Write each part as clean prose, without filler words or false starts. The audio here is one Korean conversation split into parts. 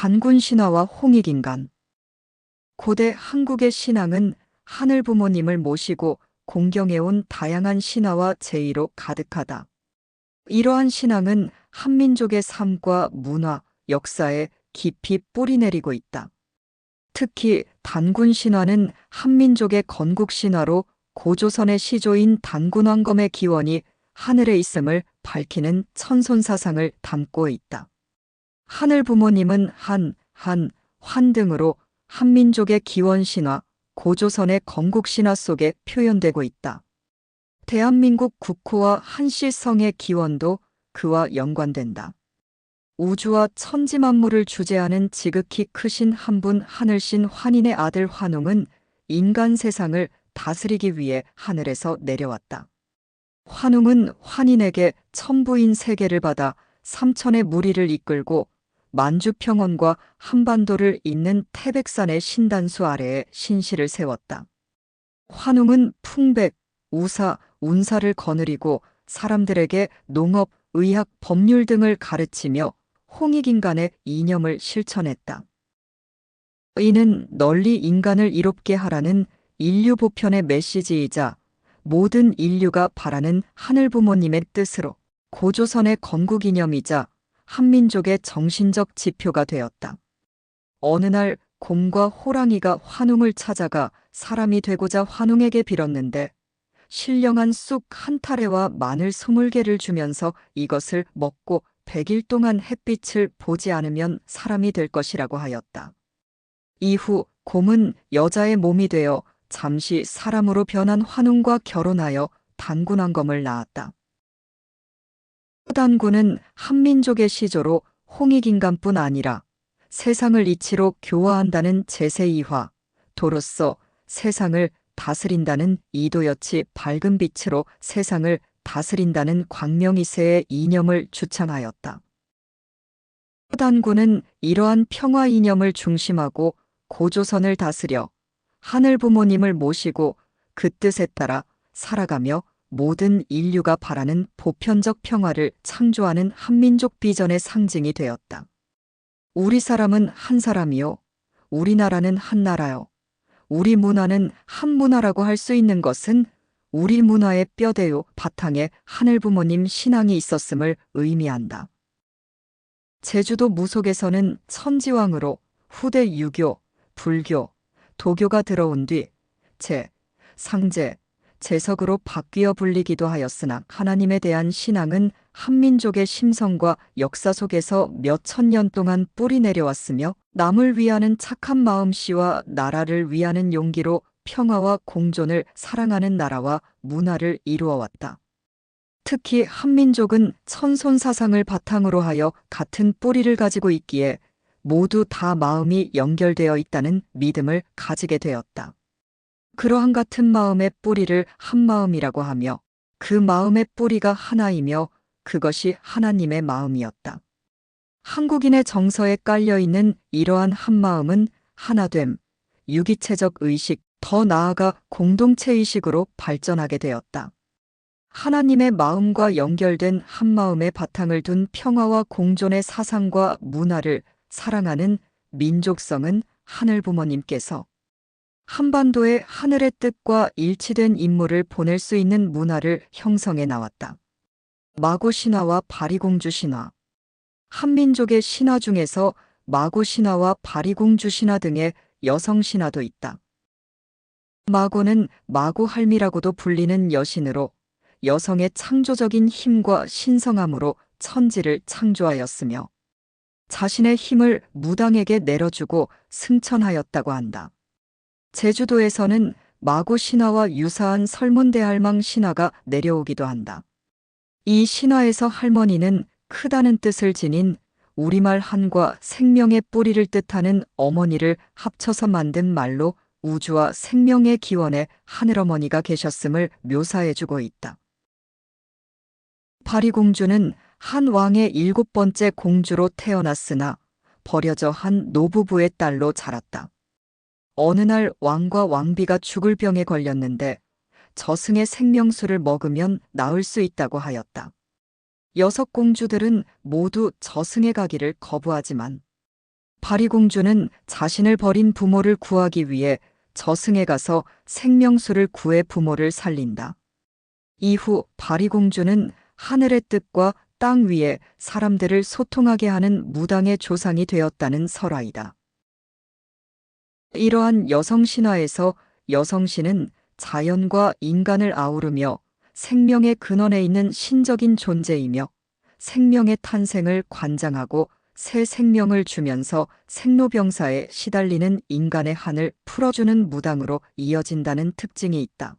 단군 신화와 홍익인간. 고대 한국의 신앙은 하늘 부모님을 모시고 공경해온 다양한 신화와 제의로 가득하다. 이러한 신앙은 한민족의 삶과 문화, 역사에 깊이 뿌리내리고 있다. 특히 단군 신화는 한민족의 건국 신화로 고조선의 시조인 단군왕검의 기원이 하늘에 있음을 밝히는 천손사상을 담고 있다. 하늘 부모님은 환등으로 한민족의 기원 신화, 고조선의 건국 신화 속에 표현되고 있다. 대한민국 국호와 한시성의 기원도 그와 연관된다. 우주와 천지 만물을 주재하는 지극히 크신 한 분 하늘신 환인의 아들 환웅은 인간 세상을 다스리기 위해 하늘에서 내려왔다. 환웅은 환인에게 천부인 세계를 받아 삼천의 무리를 이끌고 만주평원과 한반도를 잇는 태백산의 신단수 아래에 신실을 세웠다. 환웅은 풍백, 우사, 운사를 거느리고 사람들에게 농업, 의학, 법률 등을 가르치며 홍익인간의 이념을 실천했다. 이는 널리 인간을 이롭게 하라는 인류 보편의 메시지이자 모든 인류가 바라는 하늘 부모님의 뜻으로 고조선의 건국 이념이자 한민족의 정신적 지표가 되었다. 어느 날 곰과 호랑이가 환웅을 찾아가 사람이 되고자 환웅에게 빌었는데 신령한 쑥 한 타래와 마늘 20개를 주면서 이것을 먹고 100일 동안 햇빛을 보지 않으면 사람이 될 것이라고 하였다. 이후 곰은 여자의 몸이 되어 잠시 사람으로 변한 환웅과 결혼하여 단군왕검을 낳았다. 단군은 한민족의 시조로 홍익인간뿐 아니라 세상을 이치로 교화한다는 제세이화, 도로써 세상을 다스린다는 이도여치 밝은 빛으로 세상을 다스린다는 광명이세의 이념을 주창하였다. 단군은 이러한 평화 이념을 중심하고 고조선을 다스려 하늘 부모님을 모시고 그 뜻에 따라 살아가며 모든 인류가 바라는 보편적 평화를 창조하는 한민족 비전의 상징이 되었다. 우리 사람은 한 사람이요. 우리나라는 한 나라요. 우리 문화는 한 문화라고 할 수 있는 것은 우리 문화의 뼈대요 바탕에 하늘 부모님 신앙이 있었음을 의미한다. 제주도 무속에서는 천지왕으로 후대 유교, 불교, 도교가 들어온 뒤 상제, 제석으로 바뀌어 불리기도 하였으나 하나님에 대한 신앙은 한민족의 심성과 역사 속에서 몇천 년 동안 뿌리 내려왔으며 남을 위하는 착한 마음씨와 나라를 위하는 용기로 평화와 공존을 사랑하는 나라와 문화를 이루어왔다. 특히 한민족은 천손 사상을 바탕으로 하여 같은 뿌리를 가지고 있기에 모두 다 마음이 연결되어 있다는 믿음을 가지게 되었다. 그러한 같은 마음의 뿌리를 한마음이라고 하며 그 마음의 뿌리가 하나이며 그것이 하나님의 마음이었다. 한국인의 정서에 깔려있는 이러한 한마음은 하나됨, 유기체적 의식, 더 나아가 공동체의식으로 발전하게 되었다. 하나님의 마음과 연결된 한마음의 바탕을 둔 평화와 공존의 사상과 문화를 사랑하는 민족성은 하늘 부모님께서 한반도에 하늘의 뜻과 일치된 인물을 보낼 수 있는 문화를 형성해 나왔다. 마고 신화와 바리공주 신화. 한민족의 신화 중에서 마고 신화와 바리공주 신화 등의 여성 신화도 있다. 마고는 마고 할미라고도 불리는 여신으로 여성의 창조적인 힘과 신성함으로 천지를 창조하였으며 자신의 힘을 무당에게 내려주고 승천하였다고 한다. 제주도에서는 마고 신화와 유사한 설문대할망 신화가 내려오기도 한다. 이 신화에서 할머니는 크다는 뜻을 지닌 우리말 한과 생명의 뿌리를 뜻하는 어머니를 합쳐서 만든 말로 우주와 생명의 기원에 하늘어머니가 계셨음을 묘사해주고 있다. 바리공주는 한 왕의 7번째 공주로 태어났으나 버려져 한 노부부의 딸로 자랐다. 어느 날 왕과 왕비가 죽을 병에 걸렸는데 저승의 생명수를 먹으면 나을 수 있다고 하였다. 6 공주들은 모두 저승에 가기를 거부하지만 파리공주는 자신을 버린 부모를 구하기 위해 저승에 가서 생명수를 구해 부모를 살린다. 이후 파리공주는 하늘의 뜻과 땅 위에 사람들을 소통하게 하는 무당의 조상이 되었다는 설화이다. 이러한 여성 신화에서 여성신은 자연과 인간을 아우르며 생명의 근원에 있는 신적인 존재이며 생명의 탄생을 관장하고 새 생명을 주면서 생로병사에 시달리는 인간의 한을 풀어주는 무당으로 이어진다는 특징이 있다.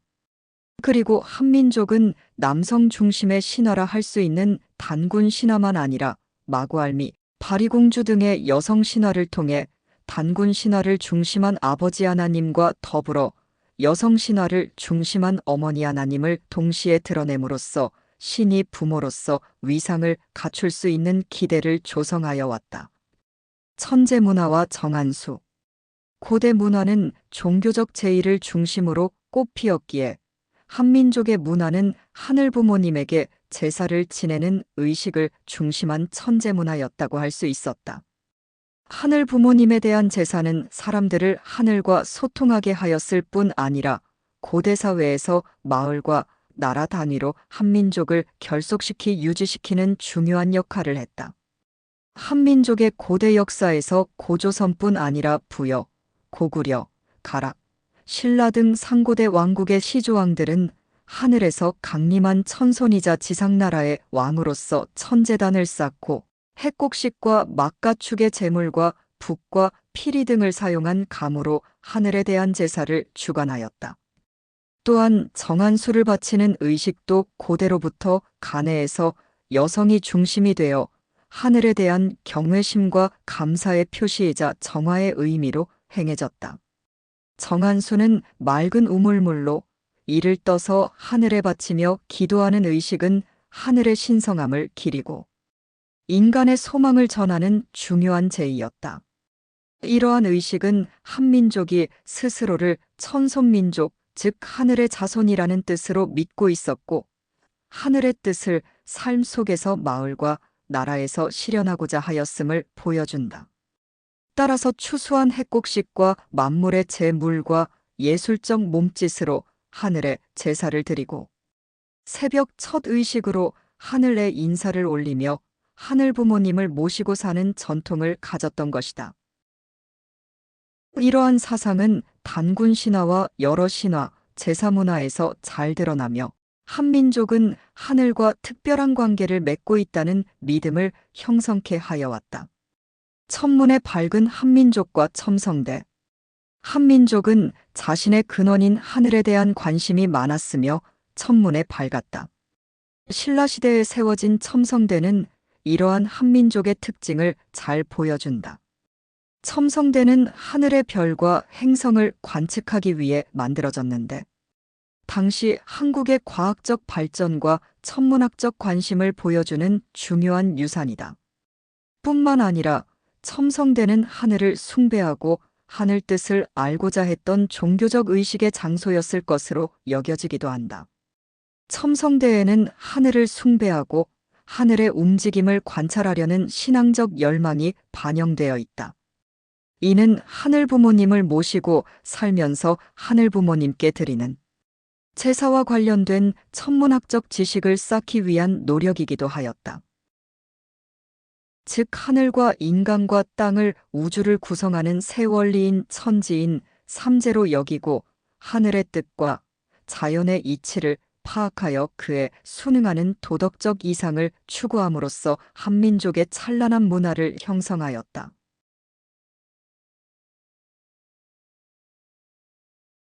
그리고 한민족은 남성 중심의 신화라 할 수 있는 단군 신화만 아니라 마구알미, 바리공주 등의 여성 신화를 통해 단군 신화를 중심한 아버지 하나님과 더불어 여성 신화를 중심한 어머니 하나님을 동시에 드러냄으로써 신이 부모로서 위상을 갖출 수 있는 기대를 조성하여 왔다. 천재 문화와 정한수. 고대 문화는 종교적 제의를 중심으로 꽃피었기에 한민족의 문화는 하늘 부모님에게 제사를 지내는 의식을 중심한 천재 문화였다고 할 수 있었다. 하늘 부모님에 대한 제사는 사람들을 하늘과 소통하게 하였을 뿐 아니라 고대 사회에서 마을과 나라 단위로 한민족을 결속시키 유지시키는 중요한 역할을 했다. 한민족의 고대 역사에서 고조선뿐 아니라 부여, 고구려, 가락, 신라 등 상고대 왕국의 시조왕들은 하늘에서 강림한 천손이자 지상나라의 왕으로서 천재단을 쌓고 핵곡식과 막가축의 제물과 북과 피리 등을 사용한 감으로 하늘에 대한 제사를 주관하였다. 또한 정한수를 바치는 의식도 고대로부터 간해에서 여성이 중심이 되어 하늘에 대한 경외심과 감사의 표시이자 정화의 의미로 행해졌다. 정한수는 맑은 우물물로 이를 떠서 하늘에 바치며 기도하는 의식은 하늘의 신성함을 기리고 인간의 소망을 전하는 중요한 제의였다. 이러한 의식은 한민족이 스스로를 천손민족, 즉 하늘의 자손이라는 뜻으로 믿고 있었고 하늘의 뜻을 삶 속에서 마을과 나라에서 실현하고자 하였음을 보여준다. 따라서 추수한 핵곡식과 만물의 제물과 예술적 몸짓으로 하늘에 제사를 드리고 새벽 첫 의식으로 하늘에 인사를 올리며 하늘 부모님을 모시고 사는 전통을 가졌던 것이다. 이러한 사상은 단군 신화와 여러 신화, 제사 문화에서 잘 드러나며 한민족은 하늘과 특별한 관계를 맺고 있다는 믿음을 형성케 하여 왔다. 천문의 밝은 한민족과 첨성대. 한민족은 자신의 근원인 하늘에 대한 관심이 많았으며 천문에 밝았다. 신라시대에 세워진 첨성대는 이러한 한민족의 특징을 잘 보여준다. 첨성대는 하늘의 별과 행성을 관측하기 위해 만들어졌는데 당시 한국의 과학적 발전과 천문학적 관심을 보여주는 중요한 유산이다. 뿐만 아니라 첨성대는 하늘을 숭배하고 하늘 뜻을 알고자 했던 종교적 의식의 장소였을 것으로 여겨지기도 한다. 첨성대에는 하늘을 숭배하고 하늘의 움직임을 관찰하려는 신앙적 열망이 반영되어 있다. 이는 하늘 부모님을 모시고 살면서 하늘 부모님께 드리는 제사와 관련된 천문학적 지식을 쌓기 위한 노력이기도 하였다. 즉 하늘과 인간과 땅을 우주를 구성하는 세 원리인 천지인 삼재로 여기고 하늘의 뜻과 자연의 이치를 파악하여 그에 순응하는 도덕적 이상을 추구함으로써 한민족의 찬란한 문화를 형성하였다.